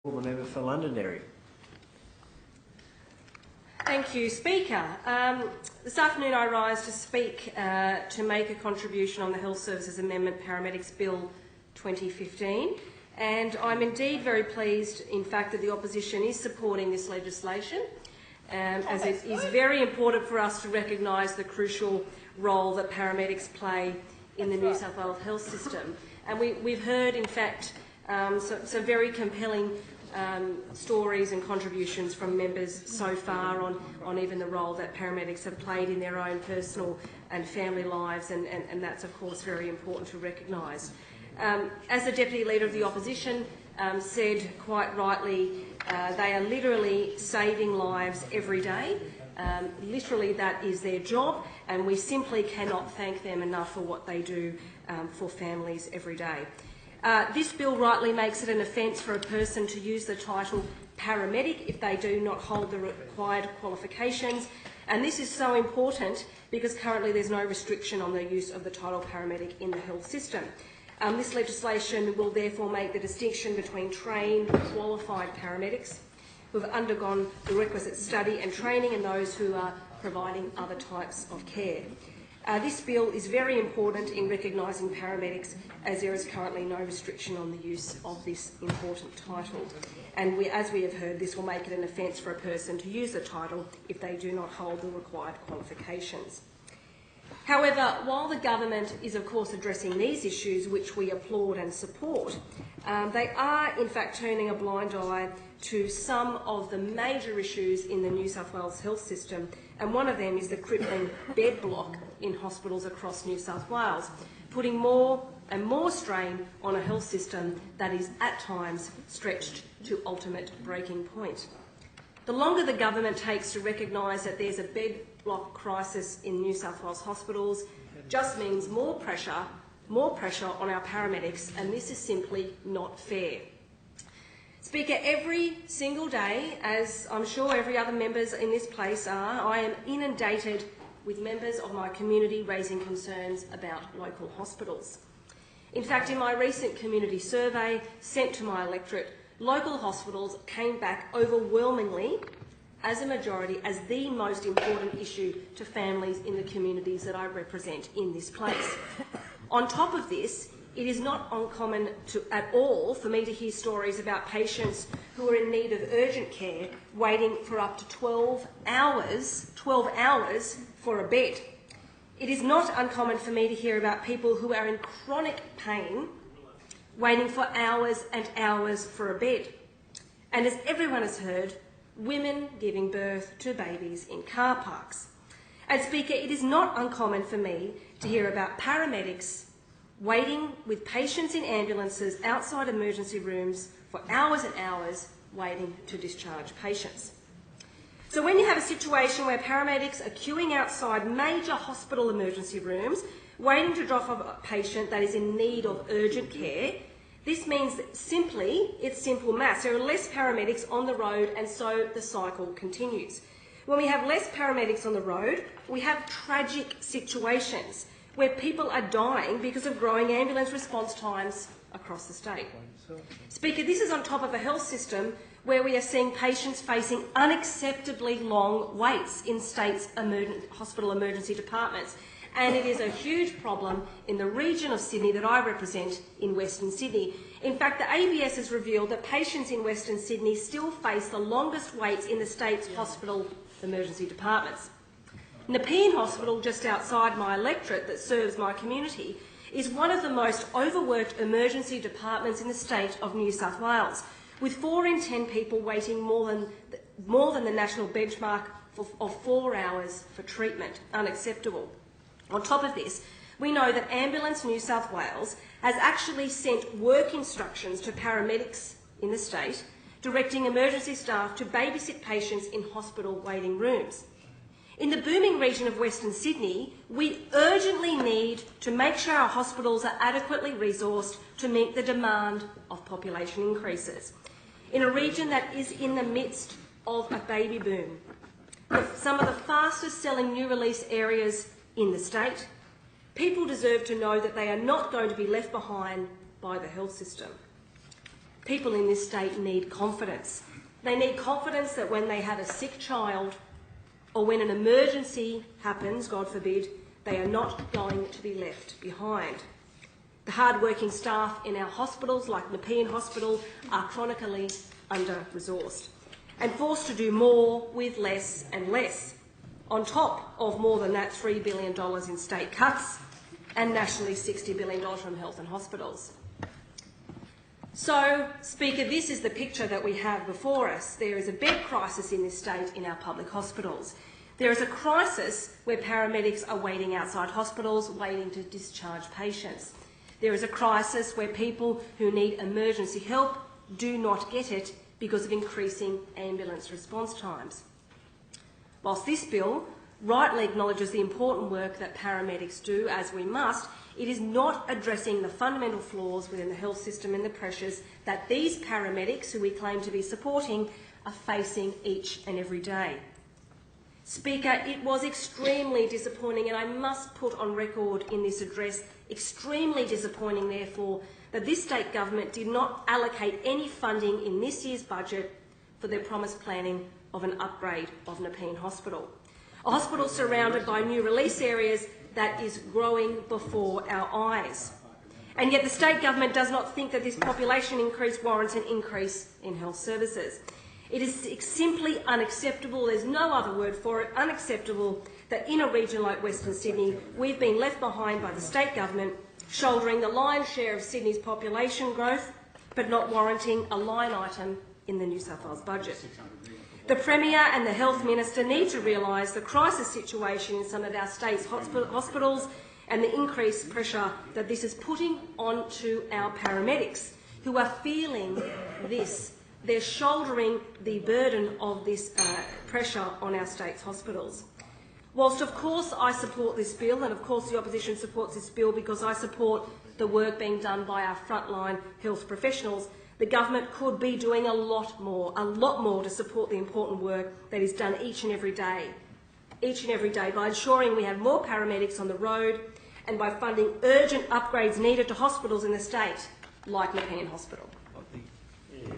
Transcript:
The member for Londonderry. Thank you, Speaker. This afternoon I rise to speak to make a contribution on the Health Services Amendment Paramedics Bill 2015, and I'm indeed very pleased, in fact, that the opposition is supporting this legislation, as it is very important for us to recognise the crucial role that paramedics play in the New South Wales health system. And we've heard, in fact, some very compelling stories and contributions from members so far on even the role that paramedics have played in their own personal and family lives, and that's of course very important to recognise. As the Deputy Leader of the Opposition said quite rightly, they are literally saving lives every day. Literally that is their job, and we simply cannot thank them enough for what they do for families every day. This bill rightly makes it an offence for a person to use the title paramedic if they do not hold the required qualifications, and this is so important because currently there's no restriction on the use of the title paramedic in the health system. This legislation will therefore make the distinction between trained, qualified paramedics who have undergone the requisite study and training and those who are providing other types of care. This bill is very important in recognising paramedics, as there is currently no restriction on the use of this important title. And as we have heard, this will make it an offence for a person to use the title if they do not hold the required qualifications. However, while the government is of course addressing these issues, which we applaud and support, they are in fact turning a blind eye to some of the major issues in the New South Wales health system, and one of them is the crippling bed block in hospitals across New South Wales, putting more and more strain on a health system that is at times stretched to ultimate breaking point. The longer the government takes to recognise that there's a bed block crisis in New South Wales hospitals just means more pressure on our paramedics, and this is simply not fair. Speaker, every single day, as I'm sure every other members in this place are, I am inundated with members of my community raising concerns about local hospitals. In fact, in my recent community survey sent to my electorate, local hospitals came back overwhelmingly as a majority as the most important issue to families in the communities that I represent in this place. On top of this, it is not uncommon at all for me to hear stories about patients who are in need of urgent care waiting for up to 12 hours for a bed. It is not uncommon for me to hear about people who are in chronic pain waiting for hours and hours for a bed. And as everyone has heard, women giving birth to babies in car parks. And Speaker, it is not uncommon for me to hear about paramedics waiting with patients in ambulances outside emergency rooms for hours and hours waiting to discharge patients. So when you have a situation where paramedics are queuing outside major hospital emergency rooms waiting to drop off a patient that is in need of urgent care, this means that it's simple maths. There are less paramedics on the road, and so the cycle continues. When we have less paramedics on the road, we have tragic situations where people are dying because of growing ambulance response times across the state. Speaker, this is on top of a health system where we are seeing patients facing unacceptably long waits in states' hospital emergency departments. And it is a huge problem in the region of Sydney that I represent in Western Sydney. In fact, the ABS has revealed that patients in Western Sydney still face the longest waits in the state's hospital emergency departments. Nepean Hospital, just outside my electorate that serves my community, is one of the most overworked emergency departments in the state of New South Wales, with 4 in 10 people waiting more than the national benchmark of 4 hours for treatment. Unacceptable. On top of this, we know that Ambulance New South Wales has actually sent work instructions to paramedics in the state, directing emergency staff to babysit patients in hospital waiting rooms. In the booming region of Western Sydney, we urgently need to make sure our hospitals are adequately resourced to meet the demand of population increases. In a region that is in the midst of a baby boom, some of the fastest selling new release areas in the state, people deserve to know that they are not going to be left behind by the health system. people in this state need confidence. They need confidence that when they have a sick child or when an emergency happens, God forbid, they are not going to be left behind. The hard-working staff in our hospitals, like Nepean Hospital, are chronically under-resourced and forced to do more with less and less, on top of more than that $3 billion in state cuts and nationally $60 billion from health and hospitals. So, Speaker, this is the picture that we have before us. There is a bed crisis in this state in our public hospitals. There is a crisis where paramedics are waiting outside hospitals, waiting to discharge patients. There is a crisis where people who need emergency help do not get it because of increasing ambulance response times. Whilst this bill rightly acknowledges the important work that paramedics do, as we must, it is not addressing the fundamental flaws within the health system and the pressures that these paramedics, who we claim to be supporting, are facing each and every day. Speaker, it was extremely disappointing, and I must put on record in this address, extremely disappointing, therefore, that this state government did not allocate any funding in this year's budget for their promised planning of an upgrade of Nepean Hospital. A hospital surrounded by new release areas that is growing before our eyes. And yet the state government does not think that this population increase warrants an increase in health services. It is simply unacceptable, there's no other word for it, unacceptable that in a region like Western Sydney we've been left behind by the state government, shouldering the lion's share of Sydney's population growth, but not warranting a line item in the New South Wales budget. The Premier and the Health Minister need to realise the crisis situation in some of our state's hospitals and the increased pressure that this is putting onto our paramedics, who are feeling this. They're shouldering the burden of this pressure on our state's hospitals. Whilst, of course, I support this bill, and of course the opposition supports this bill because I support the work being done by our frontline health professionals, the government could be doing a lot more to support the important work that is done each and every day by ensuring we have more paramedics on the road and by funding urgent upgrades needed to hospitals in the state, like Nepean Hospital.